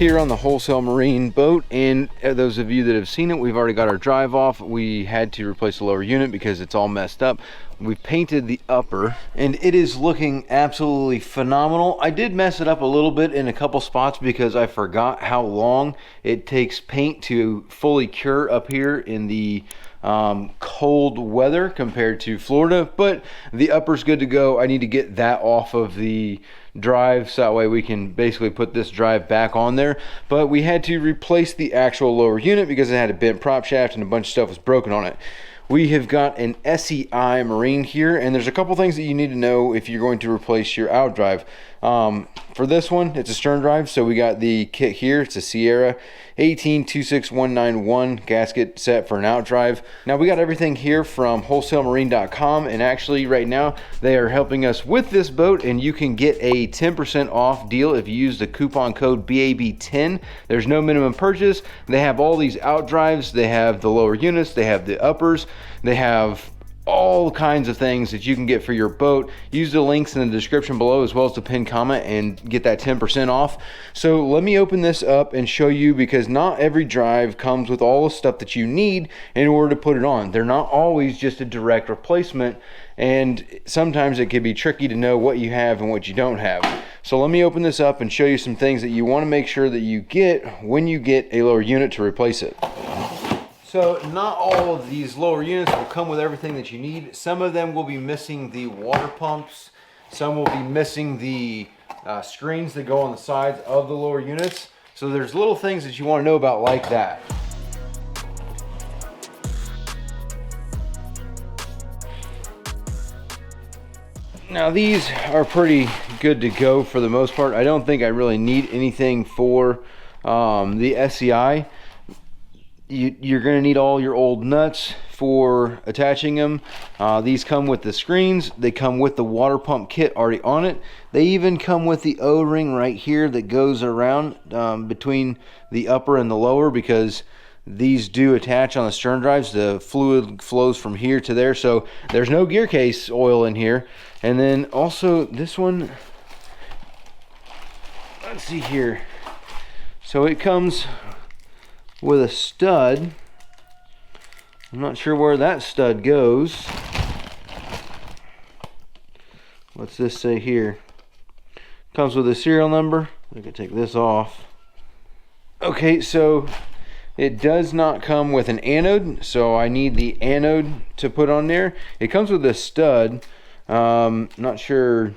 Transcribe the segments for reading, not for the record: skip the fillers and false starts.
here on the Wholesale Marine boat, and those of you that have seen it, we've already got our drive off. We had to replace the lower unit because it's all messed up. We've painted the upper and it is looking absolutely phenomenal. I did mess it up a little bit in a couple spots because I forgot how long it takes paint to fully cure up here in the cold weather compared to Florida, but the upper's good to go. I need to get that off of the drive so that way we can basically put this drive back on there. But we had to replace the actual lower unit because it had a bent prop shaft and a bunch of stuff was broken on it. We have got an SEI Marine here, and there's a couple things that you need to know if you're going to replace your out drive. For this one, it's a stern drive, so we got the kit here. It's a Sierra 1826191 gasket set for an out drive. Now we got everything here from wholesalemarine.com, and actually right now they are helping us with this boat, and you can get a 10% off deal if you use the coupon code BAB10. There's no minimum purchase. They have all these out drives. They have the lower units, they have the uppers, they have all kinds of things that you can get for your boat. Use the links in the description below as well as the pinned comment and get that 10% off. So let me open this up and show you, because not every drive comes with all the stuff that you need in order to put it on. They're not always just a direct replacement, and sometimes it can be tricky to know what you have and what you don't have. So let me open this up and show you some things that you want to make sure that you get when you get a lower unit to replace it. So not all of these lower units will come with everything that you need. Some of them will be missing the water pumps. Some will be missing the screens that go on the sides of the lower units. So there's little things that you want to know about like that. Now these are pretty good to go for the most part. I don't think I really need anything for the SEI. You're going to need all your old nuts for attaching them. These come with the screens. They come with the water pump kit already on it. They even come with the O-ring right here that goes around between the upper and the lower, because these do attach on the stern drives. The fluid flows from here to there, so there's no gear case oil in here. And then also this one, let's see here. So it comes with a stud. I'm not sure where that stud goes. What's this say here? Comes with a serial number. I can take this off. Okay, so it does not come with an anode, so I need the anode to put on there. It comes with a stud. Not sure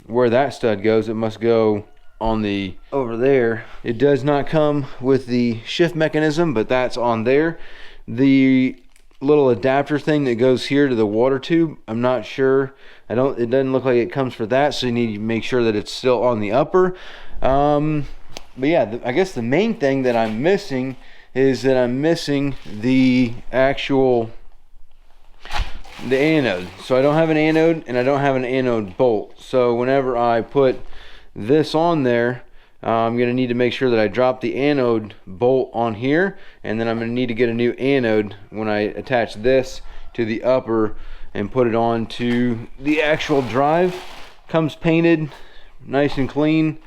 where that stud goes. It must go on the over there. It does not come with the shift mechanism, but that's on there. The little adapter thing that goes here to the water tube, I'm not sure. It doesn't look like it comes for that, so you need to make sure that it's still on the upper. But yeah, I guess the main thing that I'm missing is that I'm missing the anode. So I don't have an anode, and I don't have an anode bolt. So whenever I put this on there, I'm going to need to make sure that I drop the anode bolt on here, and then I'm going to need to get a new anode when I attach this to the upper and put it on to the actual drive. Comes painted nice and clean.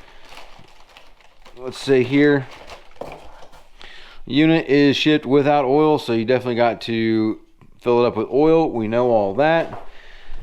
Let's say here, unit is shipped without oil, so you definitely got to fill it up with oil. We know all that.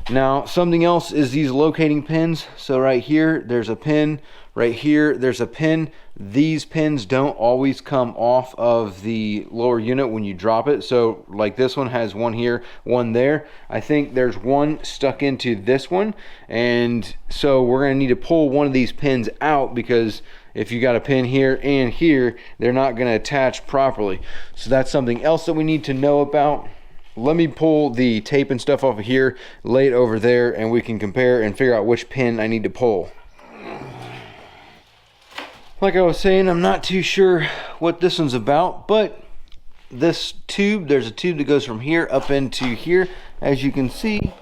Now something else is these locating pins. So right here there's a pin, right here there's a pin. These pins don't always come off of the lower unit when you drop it. So like this one has one here, one there. I think there's one stuck into this one, and so we're going to need to pull one of these pins out, because if you got a pin here and here, they're not going to attach properly. So that's something else that we need to know about. Let me pull the tape and stuff off of here, lay it over there, and we can compare and figure out which pin I need to pull. Like I was saying, I'm not too sure what this one's about, but this tube, there's a tube that goes from here up into here. As you can see,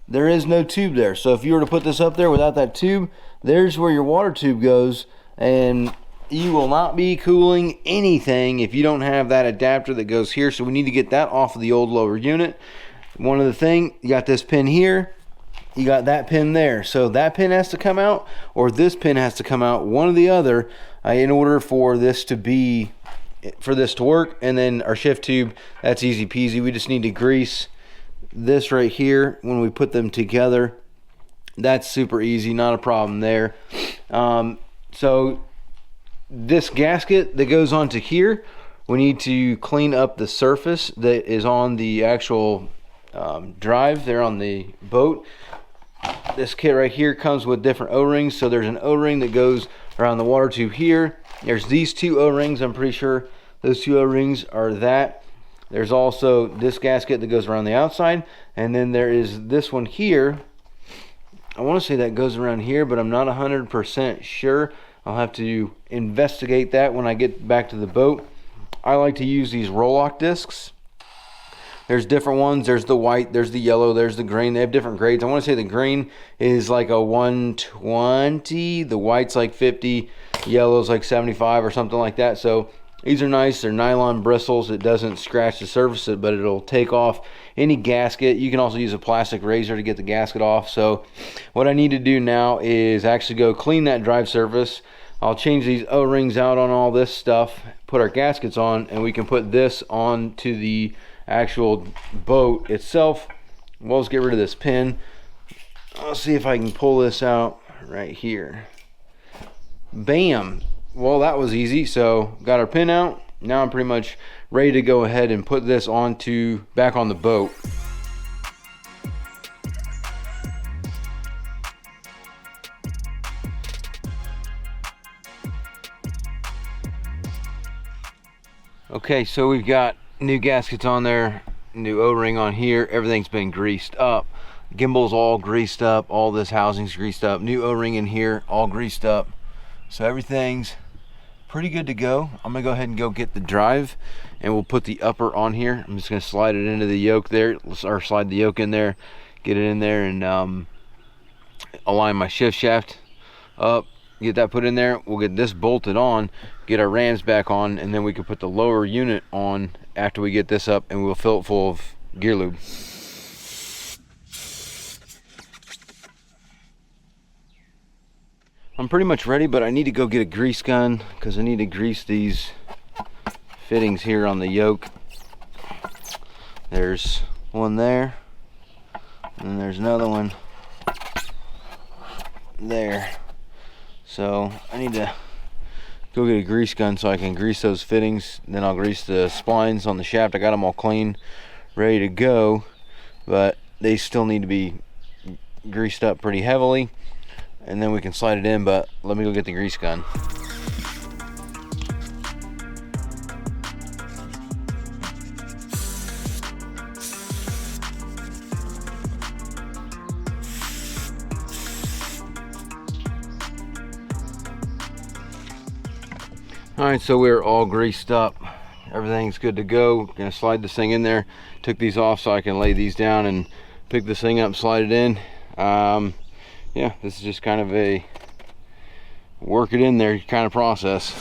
there is no tube there. So if you were to put this up there without that tube, there's where your water tube goes, and you will not be cooling anything if you don't have that adapter that goes here. So we need to get that off of the old lower unit. One other thing, you got this pin here, you got that pin there, so that pin has to come out, or this pin has to come out, one or the other. in order for this to work. And then our shift tube, that's easy peasy. We just need to grease this right here when we put them together. That's super easy, not a problem there. So this gasket that goes onto here, we need to clean up the surface that is on the actual drive there on the boat. This kit right here comes with different O-rings. So there's an O-ring that goes around the water tube here. There's these two O-rings. I'm pretty sure those two O-rings are that. There's also this gasket that goes around the outside, and then there is this one here. I want to say that goes around here, but I'm not 100% sure. I'll have to investigate that when I get back to the boat. I like to use these Roloc discs. There's different ones. There's the white, there's the yellow, there's the green. They have different grades. I want to say the green is like a 120, the white's like 50, yellow's like 75 or something like that. So these are nice. They're nylon bristles. It doesn't scratch the surface, but it'll take off any gasket. You can also use a plastic razor to get the gasket off. So what I need to do now is actually go clean that drive surface. I'll change these O-rings out on all this stuff, put our gaskets on, and we can put this on to the actual boat itself. Well, let's get rid of this pin. I'll see if I can pull this out right here. Bam. Well, that was easy. So got our pin out. Now I'm pretty much ready to go ahead and put this back on the boat. Okay, so we've got new gaskets on there, new O-ring on here. Everything's been greased up. Gimbal's all greased up. All this housing's greased up. New O-ring in here, all greased up. So everything's pretty good to go. I'm gonna go ahead and go get the drive, and we'll put the upper on here. I'm just gonna slide it into the yoke there, or slide the yoke in there, get it in there, and align my shift shaft up, get that put in there. We'll get this bolted on, get our rams back on, and then we can put the lower unit on after we get this up, and we'll fill it full of gear lube. I'm pretty much ready, but I need to go get a grease gun because I need to grease these fittings here on the yoke. There's one there, and then there's another one there. So I need to go get a grease gun so I can grease those fittings. Then I'll grease the splines on the shaft. I got them all clean, ready to go, but they still need to be greased up pretty heavily, and then we can slide it in. But let me go get the grease gun. Alright, so we're all greased up. Everything's good to go. Gonna slide this thing in there. Took these off so I can lay these down and pick this thing up, slide it in. Yeah, this is just kind of a work it in there kind of process.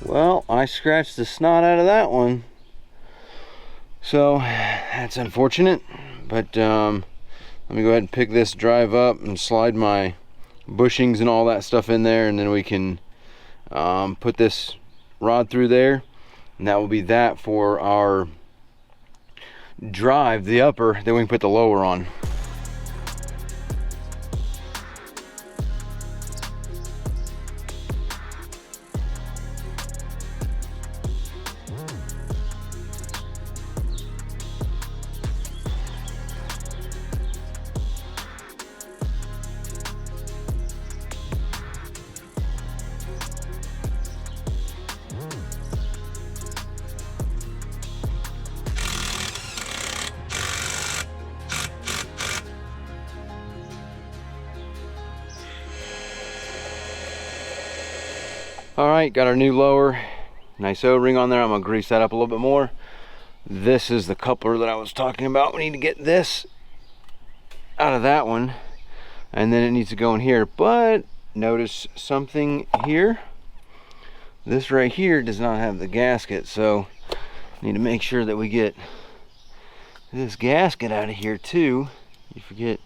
Well, I scratched the snot out of that one, so that's unfortunate. But let me go ahead and pick this drive up and slide my bushings and all that stuff in there, and then we can put this rod through there, and that will be that for our drive, the upper. Then we can put the lower on. Alright, got our new lower. Nice O-ring on there. I'm going to grease that up a little bit more. This is the coupler that I was talking about. We need to get this out of that one, and then it needs to go in here. But notice something here. This right here does not have the gasket, so need to make sure that we get this gasket out of here too. You forget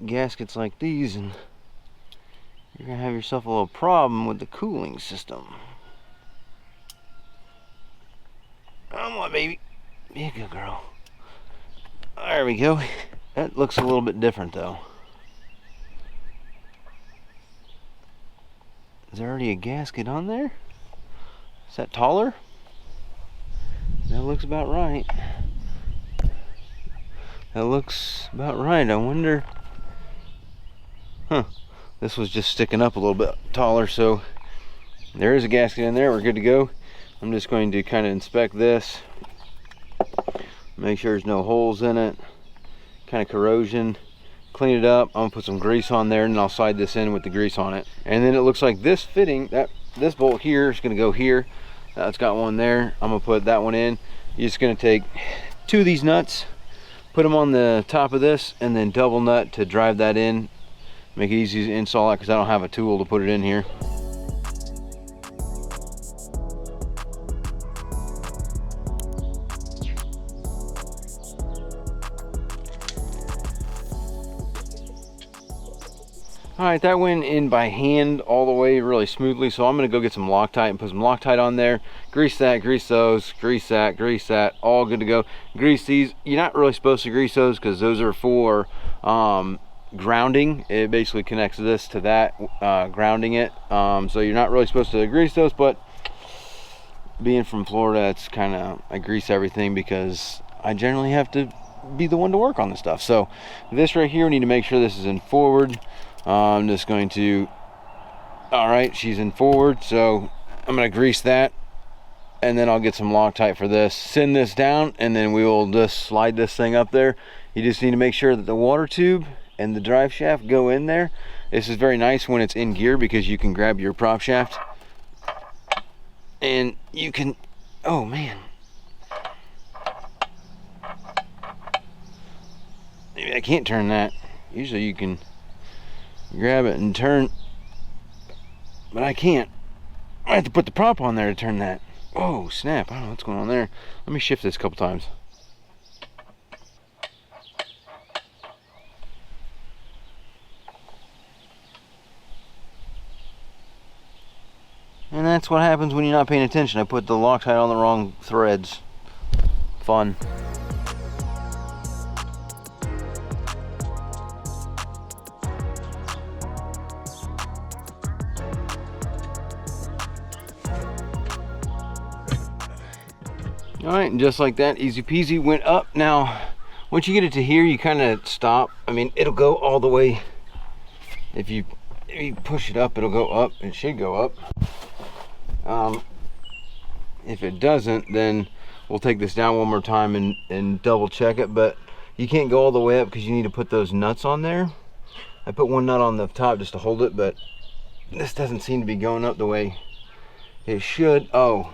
gaskets like these and you're gonna have yourself a little problem with the cooling system. Come on, baby. Be a good girl. There we go. That looks a little bit different though. Is there already a gasket on there? Is that taller? That looks about right. That looks about right. I wonder. Huh. This was just sticking up a little bit taller, so there is a gasket in there. We're good to go. I'm just going to kind of inspect this. Make sure there's no holes in it. Kind of corrosion. Clean it up. I'm gonna put some grease on there and I'll slide this in with the grease on it. And then it looks like this fitting, this bolt here is gonna go here. It's got one there. I'm gonna put that one in. You're just gonna take 2 of these nuts, put them on the top of this, and then double nut to drive that in. Make it easy to install it because I don't have a tool to put it in here. Alright, that went in by hand all the way really smoothly, so I'm going to go get some Loctite and put some Loctite on there. Grease that, grease those, grease that, all good to go. Grease these. You're not really supposed to grease those because those are for grounding. It basically connects this to that, grounding it. So you're not really supposed to grease those, but being from Florida, it's kind of, I grease everything because I generally have to be the one to work on the stuff. So this right here, we need to make sure this is in forward. I'm just going to, all right, she's in forward, so I'm going to grease that, and then I'll get some Loctite for this, send this down, and then we will just slide this thing up there. You just need to make sure that the water tube and the drive shaft go in there. This is very nice when it's in gear because you can grab your prop shaft and you can, oh man, maybe I can't turn that. Usually you can grab it and turn, but I can't. I have to put the prop on there to turn that. Oh snap, I don't know what's going on there. Let me shift this a couple times. And that's what happens when you're not paying attention. I put the Loctite on the wrong threads. Fun. All right, and just like that, easy peasy, went up. Now, once you get it to here, you kind of stop. I mean, it'll go all the way. If you push it up, it'll go up. It should go up. If it doesn't, then we'll take this down one more time and double check it. But you can't go all the way up because you need to put those nuts on there. I put one nut on the top just to hold it, but this doesn't seem to be going up the way it should. Oh.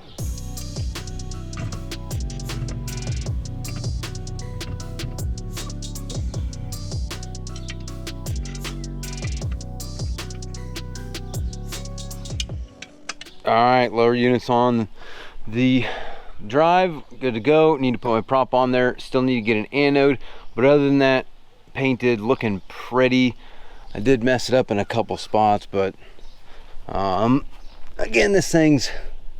All right, lower units on the drive, good to go. Need to put my prop on there. Still need to get an anode, but other than that, painted, looking pretty. I did mess it up in a couple spots, but again, this thing's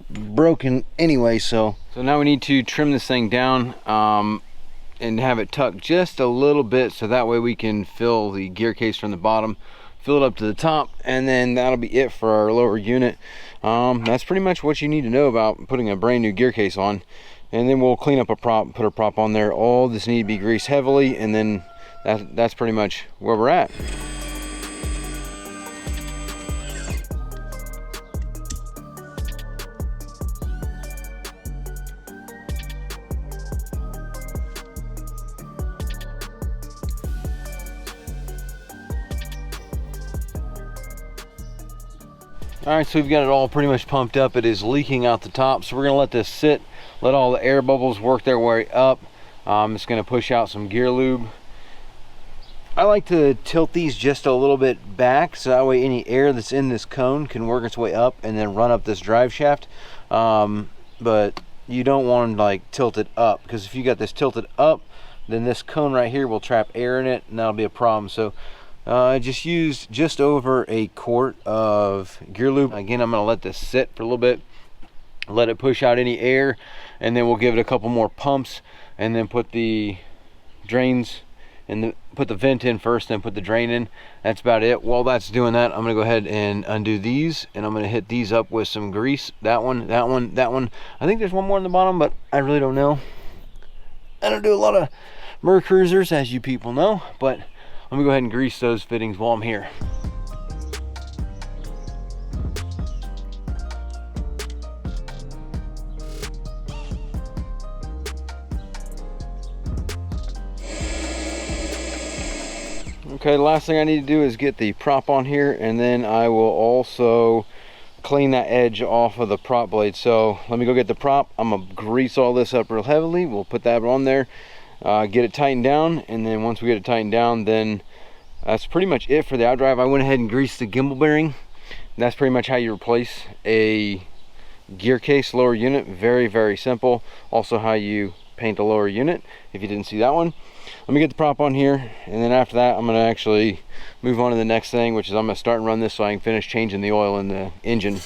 broken anyway. So now we need to trim this thing down and have it tucked just a little bit, so that way we can fill the gear case from the bottom, fill it up to the top, and then that'll be it for our lower unit. That's pretty much what you need to know about putting a brand new gear case on. And then we'll clean up a prop, put a prop on there. All this need to be greased heavily, and then that's pretty much where we're at. All right, so we've got it all pretty much pumped up. It is leaking out the top, so we're gonna let this sit, let all the air bubbles work their way up. It's gonna push out some gear lube. I like to tilt these just a little bit back so that way any air that's in this cone can work its way up and then run up this drive shaft. But you don't want to like tilt it up, because if you got this tilted up, then this cone right here will trap air in it and that'll be a problem. So I just used just over a quart of gear lube. Again, I'm going to let this sit for a little bit, let it push out any air, and then we'll give it a couple more pumps and then put the drains and put the vent in first, then put the drain in. That's about it. While that's doing that, I'm gonna go ahead and undo these, and I'm gonna hit these up with some grease. That one, that one, that one. I think there's one more in the bottom, but I really don't know. I don't do a lot of Mercruisers, as you people know, but let me go ahead and grease those fittings while I'm here. Okay, the last thing I need to do is get the prop on here, and then I will also clean that edge off of the prop blade. So let me go get the prop. I'm gonna grease all this up real heavily. We'll put that on there, get it tightened down, and then once we get it tightened down, then that's pretty much it for the outdrive. I went ahead and greased the gimbal bearing. That's pretty much how you replace a gear case lower unit. Very, very simple. Also how you paint a lower unit, if you didn't see that one. Let me get the prop on here, and then after that I'm going to actually move on to the next thing, which is I'm going to start and run this so I can finish changing the oil in the engine.